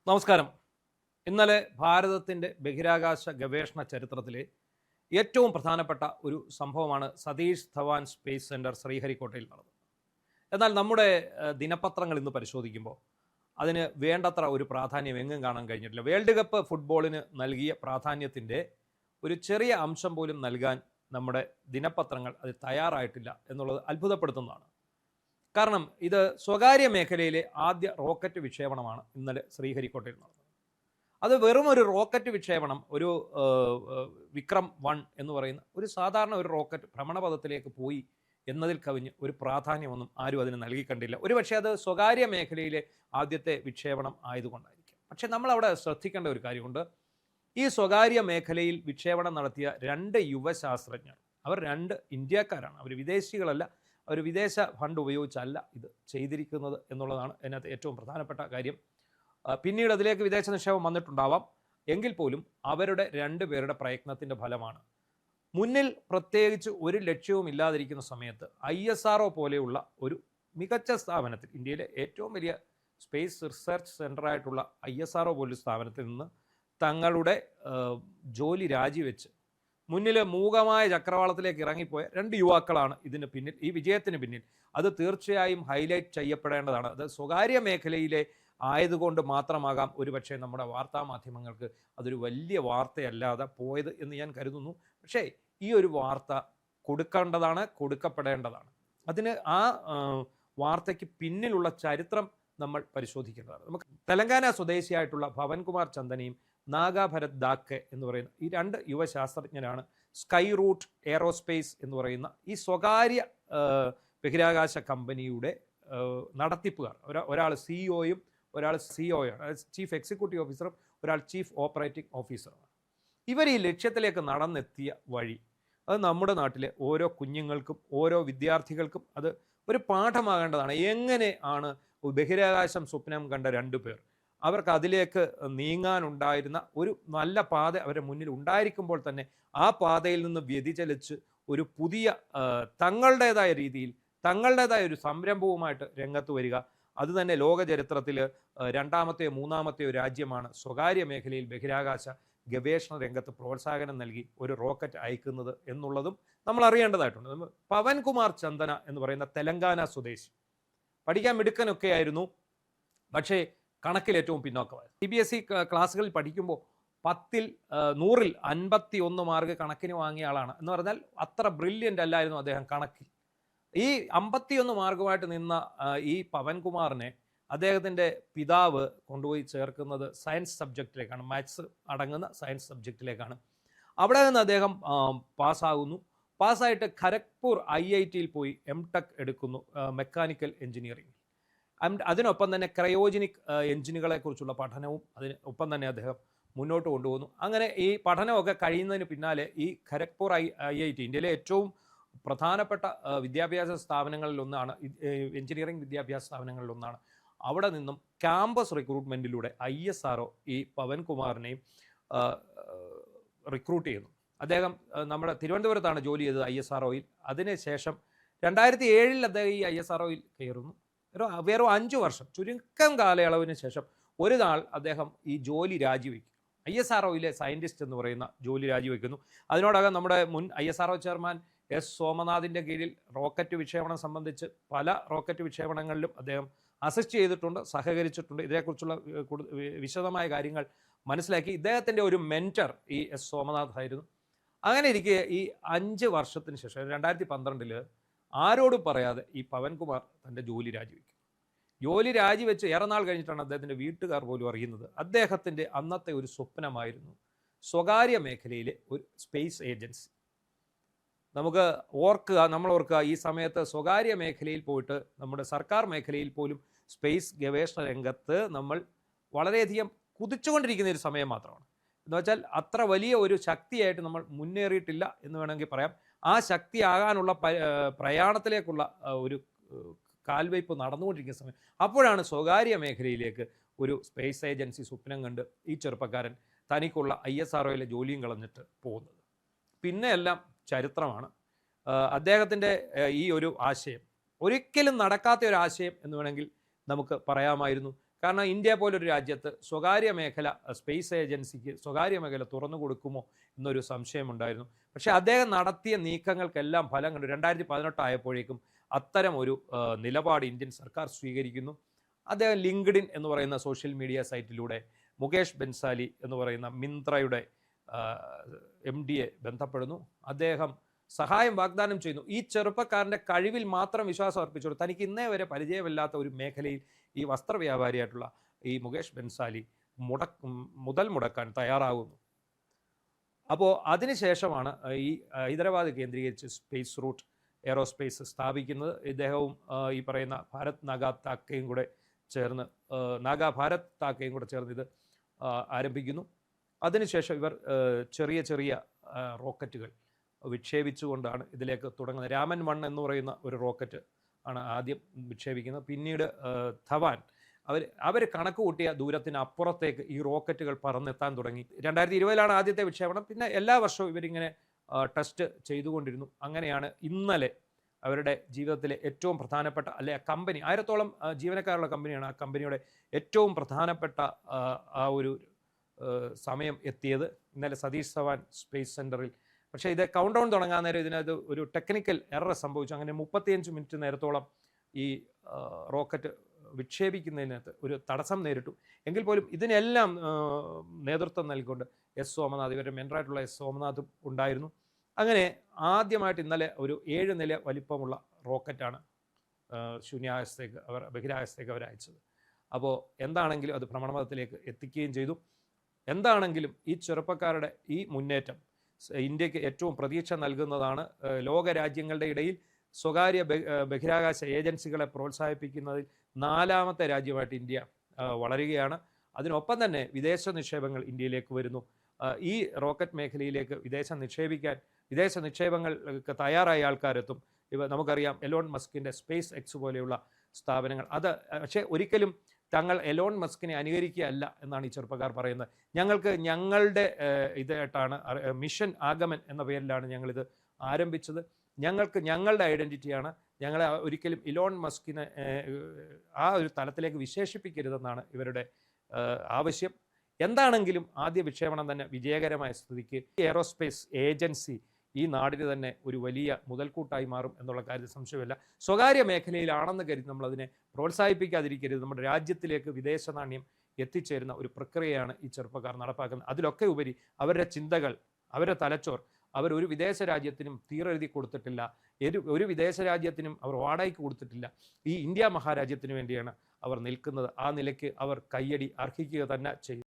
നമസ്കാരം. ഇന്നലെ ഭാരതത്തിൻ്റെ ബഹിരാകാശ ഗവേഷണ ചരിത്രത്തിലെ ഏറ്റവും പ്രധാനപ്പെട്ട ഒരു സംഭവമാണ് സതീഷ് ധവാൻ സ്പേസ് സെൻറ്റർ ശ്രീഹരിക്കോട്ടയിൽ നടന്നത്. എന്നാൽ നമ്മുടെ ദിനപത്രങ്ങൾ ഇന്ന് പരിശോധിക്കുമ്പോൾ അതിന് വേണ്ടത്ര ഒരു പ്രാധാന്യം എങ്ങും കാണാൻ കഴിഞ്ഞിട്ടില്ല. വേൾഡ് കപ്പ് ഫുട്ബോളിന് നൽകിയ പ്രാധാന്യത്തിൻ്റെ ഒരു ചെറിയ അംശം പോലും നൽകാൻ നമ്മുടെ ദിനപത്രങ്ങൾ അത് തയ്യാറായിട്ടില്ല എന്നുള്ളത് അത്ഭുതപ്പെടുത്തുന്നതാണ്. കാരണം ഇത് സ്വകാര്യ മേഖലയിലെ ആദ്യ റോക്കറ്റ് വിക്ഷേപണമാണ് ഇന്നലെ ശ്രീഹരിക്കോട്ടയിൽ നടന്നത്. അത് വെറും ഒരു റോക്കറ്റ് വിക്ഷേപണം, ഒരു വിക്രം 1 എന്ന് പറയുന്ന ഒരു സാധാരണ ഒരു റോക്കറ്റ് ഭ്രമണപഥത്തിലേക്ക് പോയി എന്നതിൽ കവിഞ്ഞ് ഒരു പ്രാധാന്യമൊന്നും ആരും അതിന് നൽകിക്കണ്ടില്ല. ഒരുപക്ഷെ അത് സ്വകാര്യ മേഖലയിലെ ആദ്യത്തെ വിക്ഷേപണം ആയതുകൊണ്ടായിരിക്കും. പക്ഷെ നമ്മളവിടെ ശ്രദ്ധിക്കേണ്ട ഒരു കാര്യമുണ്ട്. ഈ സ്വകാര്യ മേഖലയിൽ വിക്ഷേപണം നടത്തിയ 2 യുവശാസ്ത്രജ്ഞർ, അവർ 2 ഇന്ത്യക്കാരാണ്. അവർ വിദേശികളല്ല, അവർ വിദേശ ഫണ്ട് ഉപയോഗിച്ചല്ല ഇത് ചെയ്തിരിക്കുന്നത് എന്നുള്ളതാണ് അതിനകത്ത് ഏറ്റവും പ്രധാനപ്പെട്ട കാര്യം. പിന്നീട് അതിലേക്ക് വിദേശ നിക്ഷേപം വന്നിട്ടുണ്ടാവാം. എങ്കിൽ പോലും അവരുടെ 2 പേരുടെ പ്രയത്നത്തിൻ്റെ ഫലമാണ്. മുന്നിൽ പ്രത്യേകിച്ച് ഒരു ലക്ഷ്യവും ഇല്ലാതിരിക്കുന്ന സമയത്ത് ISRO പോലെയുള്ള ഒരു മികച്ച സ്ഥാപനത്തിൽ, ഇന്ത്യയിലെ ഏറ്റവും വലിയ സ്പേസ് റിസർച്ച് സെൻ്ററായിട്ടുള്ള ISRO പോലൊരു സ്ഥാപനത്തിൽ നിന്ന് തങ്ങളുടെ ജോലി രാജിവെച്ച് മുന്നിൽ മൂകമായ ചക്രവാളത്തിലേക്ക് ഇറങ്ങിപ്പോയ 2 യുവാക്കളാണ് ഇതിന് പിന്നിൽ, ഈ വിജയത്തിന് പിന്നിൽ. അത് തീർച്ചയായും ഹൈലൈറ്റ് ചെയ്യപ്പെടേണ്ടതാണ്. അത് സ്വകാര്യ മേഖലയിലെ ആയതുകൊണ്ട് മാത്രമാകാം ഒരുപക്ഷെ നമ്മുടെ വാർത്താ മാധ്യമങ്ങൾക്ക് അതൊരു വലിയ വാർത്തയല്ലാതെ പോയത് എന്ന് ഞാൻ കരുതുന്നു. പക്ഷേ ഈ ഒരു വാർത്ത കൊടുക്കേണ്ടതാണ്, കൊടുക്കപ്പെടേണ്ടതാണ്. അതിന് ആ വാർത്തയ്ക്ക് പിന്നിലുള്ള ചരിത്രം നമ്മൾ പരിശോധിക്കേണ്ടതാണ്. നമുക്ക് തെലങ്കാന സ്വദേശിയായിട്ടുള്ള ഭവൻകുമാർ ചന്ദനയും നാഗാഭരത് ദാക്കെ എന്ന് പറയുന്ന ഈ 2 യുവശാസ്ത്രജ്ഞരാണ് സ്കൈ റൂട്ട് എയറോസ്പേസ് എന്ന് പറയുന്ന ഈ സ്വകാര്യ ബഹിരാകാശ കമ്പനിയുടെ നടത്തിപ്പുകാർ. ഒരാൾ സിഇഒയും ഒരാൾ സിഒയാണ്, ചീഫ് എക്സിക്യൂട്ടീവ് ഓഫീസറും ഒരാൾ ചീഫ് ഓപ്പറേറ്റിംഗ് ഓഫീസറുമാണ്. ഇവർ ഈ ലക്ഷ്യത്തിലേക്ക് നടന്നെത്തിയ വഴി അത് നമ്മുടെ നാട്ടിലെ ഓരോ കുഞ്ഞുങ്ങൾക്കും ഓരോ വിദ്യാർത്ഥികൾക്കും അത് ഒരു പാഠമാകേണ്ടതാണ്. എങ്ങനെ ആണ് ബഹിരാകാശം സ്വപ്നം കണ്ട 2 പേർ, അവർക്ക് അതിലേക്ക് നീങ്ങാനുണ്ടായിരുന്ന ഒരു നല്ല പാത അവരുടെ മുന്നിൽ ഉണ്ടായിരിക്കുമ്പോൾ തന്നെ ആ പാതയിൽ നിന്ന് വ്യതിചലിച്ച് ഒരു പുതിയ തങ്ങളുടേതായ രീതിയിൽ തങ്ങളുടേതായ ഒരു സംരംഭവുമായിട്ട് രംഗത്ത് വരിക. അതുതന്നെ ലോക ചരിത്രത്തിൽ 2ാമത്തെയോ 3ാമത്തെയോ രാജ്യമാണ് സ്വകാര്യ മേഖലയിൽ ബഹിരാകാശ ഗവേഷണ രംഗത്ത് പ്രോത്സാഹനം നൽകി ഒരു റോക്കറ്റ് അയക്കുന്നത് എന്നുള്ളതും നമ്മൾ അറിയേണ്ടതായിട്ടുണ്ട്. പവൻകുമാർ ചന്ദന എന്ന് പറയുന്ന തെലങ്കാന സ്വദേശി, പഠിക്കാൻ മിടുക്കനൊക്കെ ആയിരുന്നു, പക്ഷേ കണക്കിൽ ഏറ്റവും പിന്നോക്കമായിരുന്നു. CBSE ക്ലാസ്സുകളിൽ പഠിക്കുമ്പോൾ 10ൽ 100ൽ 51 മാർക്ക് കണക്കിന് വാങ്ങിയ ആളാണ്. എന്ന് പറഞ്ഞാൽ അത്ര ബ്രില്യൻ്റ് അല്ലായിരുന്നു അദ്ദേഹം കണക്കിൽ. ഈ 51 മാർക്കുമായിട്ട് നിന്ന ഈ പവൻകുമാറിനെ അദ്ദേഹത്തിൻ്റെ പിതാവ് കൊണ്ടുപോയി ചേർക്കുന്നത് സയൻസ് സബ്ജക്റ്റിലേക്കാണ്, മാത്സ് അടങ്ങുന്ന സയൻസ് സബ്ജക്റ്റിലേക്കാണ്. അവിടെ നിന്ന് അദ്ദേഹം പാസ്സാകുന്നു. പാസ്സായിട്ട് ഖരഗ്പൂർ IITയിൽ പോയി MTech എടുക്കുന്നു, മെക്കാനിക്കൽ എഞ്ചിനീയറിംഗ്. അതിനൊപ്പം തന്നെ ക്രയോജനിക് എഞ്ചിനുകളെക്കുറിച്ചുള്ള പഠനവും ഒപ്പം തന്നെ അദ്ദേഹം മുന്നോട്ട് കൊണ്ടുപോകുന്നു. അങ്ങനെ ഈ പഠനമൊക്കെ കഴിയുന്നതിന് പിന്നാലെ ഈ ഖരഗ്പൂർ IIT ഇന്ത്യയിലെ ഏറ്റവും പ്രധാനപ്പെട്ട വിദ്യാഭ്യാസ സ്ഥാപനങ്ങളിലൊന്നാണ്, എഞ്ചിനീയറിംഗ് വിദ്യാഭ്യാസ സ്ഥാപനങ്ങളിലൊന്നാണ്. അവിടെ നിന്നും ക്യാമ്പസ് റിക്രൂട്ട്മെൻറ്റിലൂടെ ISRO ഈ പവൻകുമാറിനെയും റിക്രൂട്ട് ചെയ്യുന്നു. അദ്ദേഹം നമ്മുടെ തിരുവനന്തപുരത്താണ് ജോലി ചെയ്തത് ISROയിൽ. അതിനുശേഷം 2007 അദ്ദേഹം ഈ ISROയിൽ കയറുന്നു. വെറും 5 വർഷം, ചുരുക്കം കാലയളവിന് ശേഷം ഒരു നാൾ അദ്ദേഹം ഈ ജോലി രാജിവെക്കും. ISROയിലെ സയൻറ്റിസ്റ്റ് എന്ന് പറയുന്ന ജോലി രാജിവെക്കുന്നു. അതിനോടകം നമ്മുടെ മുൻ ISRO ചെയർമാൻ S സോമനാഥിൻ്റെ കീഴിൽ റോക്കറ്റ് വിക്ഷേപണം സംബന്ധിച്ച് പല റോക്കറ്റ് വിക്ഷേപണങ്ങളിലും അദ്ദേഹം അസിസ്റ്റ് ചെയ്തിട്ടുണ്ട്, സഹകരിച്ചിട്ടുണ്ട്. ഇതിനെക്കുറിച്ചുള്ള വിശദമായ കാര്യങ്ങൾ മനസ്സിലാക്കി. ഇദ്ദേഹത്തിൻ്റെ ഒരു മെൻറ്റർ ഈ S സോമനാഥ് ആയിരുന്നു. അങ്ങനെ ഇരിക്കെ ഈ 5 വർഷത്തിന് ശേഷം 2012 ആരോടും പറയാതെ ഈ പവൻകുമാർ തൻ്റെ ജോലി രാജിവെക്കും. ജോലി രാജിവെച്ച് ഏറെ നാൾ കഴിഞ്ഞിട്ടാണ് അദ്ദേഹത്തിൻ്റെ വീട്ടുകാർ പോലും അറിയുന്നത്. അദ്ദേഹത്തിൻ്റെ അന്നത്തെ ഒരു സ്വപ്നമായിരുന്നു സ്വകാര്യ മേഖലയിലെ ഒരു സ്പേസ് ഏജൻസി. നമ്മൾ ഓർക്കുക ഈ സമയത്ത് സ്വകാര്യ മേഖലയിൽ പോയിട്ട് നമ്മുടെ സർക്കാർ മേഖലയിൽ പോലും സ്പേസ് ഗവേഷണ രംഗത്ത് നമ്മൾ വളരെയധികം കുതിച്ചുകൊണ്ടിരിക്കുന്ന ഒരു സമയം മാത്രമാണ്. എന്ന് വെച്ചാൽ അത്ര വലിയ ഒരു ശക്തിയായിട്ട് നമ്മൾ മുന്നേറിയിട്ടില്ല എന്ന് വേണമെങ്കിൽ പറയാം. ആ ശക്തിയാകാനുള്ള പ്രയാണത്തിലേക്കുള്ള ഒരു കാൽവയ്പ് നടന്നുകൊണ്ടിരിക്കുന്ന സമയം. അപ്പോഴാണ് സ്വകാര്യ മേഖലയിലേക്ക് ഒരു സ്പേസ് ഏജൻസി സ്വപ്നം കണ്ട് ഈ ചെറുപ്പക്കാരൻ തനിക്കുള്ള ISROയിലെ ജോലിയും കളഞ്ഞിട്ട് പോകുന്നത്. പിന്നെ എല്ലാം ചരിത്രമാണ്. അദ്ദേഹത്തിൻ്റെ ഈ ഒരു ആശയം ഒരിക്കലും നടക്കാത്ത ഒരു ആശയം എന്ന് വേണമെങ്കിൽ നമുക്ക് പറയാമായിരുന്നു. കാരണം ഇന്ത്യ പോലൊരു രാജ്യത്ത് സ്വകാര്യ മേഖല സ്പേസ് ഏജൻസിക്ക് സ്വകാര്യ മേഖല തുറന്നു കൊടുക്കുമോ എന്നൊരു സംശയമുണ്ടായിരുന്നു. പക്ഷേ അദ്ദേഹം നടത്തിയ നീക്കങ്ങൾക്കെല്ലാം ഫലം കണ്ടു. 2018 ആയപ്പോഴേക്കും അത്തരം ഒരു നിലപാട് ഇന്ത്യൻ സർക്കാർ സ്വീകരിക്കുന്നു. അദ്ദേഹം ലിങ്ക്ഡിൻ എന്ന് പറയുന്ന സോഷ്യൽ മീഡിയ സൈറ്റിലൂടെ മുകേഷ് ബൻസാലി എന്ന് പറയുന്ന മിന്ത്രയുടെ MD-യെ ബന്ധപ്പെടുന്നു. അദ്ദേഹം സഹായം വാഗ്ദാനം ചെയ്യുന്നു. ഈ ചെറുപ്പക്കാരൻ്റെ കഴിവിൽ മാത്രം വിശ്വാസം അർപ്പിച്ചുകൊണ്ട് തനിക്ക് ഇന്നേ വരെ പരിചയമില്ലാത്ത ഒരു മേഖലയിൽ ഈ വസ്ത്രവ്യാപാരിയായിട്ടുള്ള ഈ മുകേഷ് ബൻസാലി മുതൽ മുടക്കാൻ തയ്യാറാകുന്നു. അപ്പോൾ അതിനുശേഷമാണ് ഈ ഹൈദരാബാദ് കേന്ദ്രീകരിച്ച് സ്പേസ് റൂട്ട് എയറോസ്പേസ് സ്ഥാപിക്കുന്നത്. ഇദ്ദേഹവും ഈ പറയുന്ന ഭാരത് നാഗ താക്കയും കൂടെ ചേർന്ന് ഭാരത് താക്കയും കൂടെ ചേർന്ന് ഇത് ആരംഭിക്കുന്നു. അതിനുശേഷം ഇവർ ചെറിയ ചെറിയ റോക്കറ്റുകൾ വിക്ഷേപിച്ചുകൊണ്ടാണ് ഇതിലേക്ക് തുടങ്ങുന്നത്. രാമൻ 1 എന്ന് പറയുന്ന ഒരു റോക്കറ്റ് ആണ് ആദ്യം വിക്ഷേപിക്കുന്നത്. പിന്നീട് ധവാൻ അവർ കണക്ക് കൂട്ടിയ ദൂരത്തിന് അപ്പുറത്തേക്ക് ഈ റോക്കറ്റുകൾ പറന്നെത്താൻ തുടങ്ങി. 2020 ആദ്യത്തെ വിക്ഷേപണം. പിന്നെ എല്ലാ വർഷവും ഇവരിങ്ങനെ ടെസ്റ്റ് ചെയ്തുകൊണ്ടിരുന്നു. അങ്ങനെയാണ് ഇന്നലെ അവരുടെ ജീവിതത്തിലെ ഏറ്റവും പ്രധാനപ്പെട്ട കമ്പനി 1000-ഓളം ജീവനക്കാരുള്ള കമ്പനിയാണ്. ആ കമ്പനിയുടെ ഏറ്റവും പ്രധാനപ്പെട്ട ആ ഒരു സമയം എത്തിയത് ഇന്നലെ സതീഷ് ധവാൻ സ്പേസ് സെൻറ്ററിൽ. പക്ഷേ ഇത് കൗണ്ട് ഡൗൺ തുടങ്ങാൻ നേരം ഇതിനകത്ത് ഒരു ടെക്നിക്കൽ എറർ സംഭവിച്ചു. അങ്ങനെ 35 മിനിറ്റ് നേരത്തോളം ഈ റോക്കറ്റ് വിക്ഷേപിക്കുന്നതിനകത്ത് ഒരു തടസ്സം നേരിട്ടു. എങ്കിൽ പോലും ഇതിനെല്ലാം നേതൃത്വം നൽകിക്കൊണ്ട് സോമനാഥ്, ഇവരുടെ മെൻറ്ററായിട്ടുള്ള സോമനാഥും ഉണ്ടായിരുന്നു. അങ്ങനെ ആദ്യമായിട്ട് ഇന്നലെ ഒരു 7 നില വലിപ്പമുള്ള റോക്കറ്റാണ് ബഹിരാകാശത്തേക്ക് അവർ അയച്ചത്. അപ്പോൾ എന്താണെങ്കിലും അത് ഭ്രമണപഥത്തിലേക്ക് എത്തിക്കുകയും ചെയ്തു. എന്താണെങ്കിലും ഈ ചെറുപ്പക്കാരുടെ ഈ മുന്നേറ്റം ഇന്ത്യക്ക് ഏറ്റവും പ്രതീക്ഷ നൽകുന്നതാണ്. ലോകരാജ്യങ്ങളുടെ ഇടയിൽ സ്വകാര്യ ബഹിരാകാശ ഏജൻസികളെ പ്രോത്സാഹിപ്പിക്കുന്നതിൽ 4ാമത്തെ രാജ്യമായിട്ട് ഇന്ത്യ വളരുകയാണ്. അതിനൊപ്പം തന്നെ വിദേശ നിക്ഷേപങ്ങൾ ഇന്ത്യയിലേക്ക് വരുന്നു. ഈ റോക്കറ്റ് മേഖലയിലേക്ക് വിദേശ നിക്ഷേപങ്ങൾക്ക് തയ്യാറായ ആൾക്കാരെത്തും. നമുക്കറിയാം എലോൺ മസ്കിൻ്റെ സ്പേസ് എക്സ് പോലെയുള്ള സ്ഥാപനങ്ങൾ. പക്ഷേ ഒരിക്കലും തങ്ങൾ എലോൺ മസ്കിനെ അനുകരിക്കുകയല്ല എന്നാണ് ഈ ചെറുപ്പക്കാർ പറയുന്നത്. ഞങ്ങളുടെ ഇതായിട്ടാണ് മിഷൻ ആഗമൻ എന്ന പേരിലാണ് ഞങ്ങളിത് ആരംഭിച്ചത്. ഞങ്ങളുടെ ഐഡൻറ്റിറ്റിയാണ്. ഞങ്ങളെ ഒരിക്കലും ഇലോൺ മസ്കിനെ ആ ഒരു തലത്തിലേക്ക് വിശേഷിപ്പിക്കരുതെന്നാണ് ഇവരുടെ ആവശ്യം. എന്താണെങ്കിലും ആദ്യ വിക്ഷേപണം തന്നെ വിജയകരമായ സ്ഥിതിക്ക് എയറോസ്പേസ് ഏജൻസി ഈ നാടിന് തന്നെ ഒരു വലിയ മുതൽക്കൂട്ടായി മാറും എന്നുള്ള കാര്യത്തിൽ സംശയമില്ല. സ്വകാര്യ മേഖലയിലാണെന്ന് കരുതി നമ്മളതിനെ പ്രോത്സാഹിപ്പിക്കാതിരിക്കരുത്. നമ്മുടെ രാജ്യത്തിലേക്ക് വിദേശ നാണ്യം എത്തിച്ചേരുന്ന ഒരു പ്രക്രിയയാണ് ഈ ചെറുപ്പക്കാർ നടപ്പാക്കുന്നത്. അതിലൊക്കെ ഉപരി അവരുടെ ചിന്തകൾ, അവരുടെ തലച്ചോർ ഒരു വിദേശ രാജ്യത്തിനും തീരെഴുതി കൊടുത്തിട്ടില്ല. ഒരു വിദേശ രാജ്യത്തിനും അവർ വാടകയ്ക്ക് കൊടുത്തിട്ടില്ല. ഈ ഇന്ത്യ മഹാരാജ്യത്തിന് വേണ്ടിയാണ് അവർ നിൽക്കുന്നത്. ആ നിലയ്ക്ക് അവർ കയ്യടി അർഹിക്കുക തന്നെ ചെയ്യും.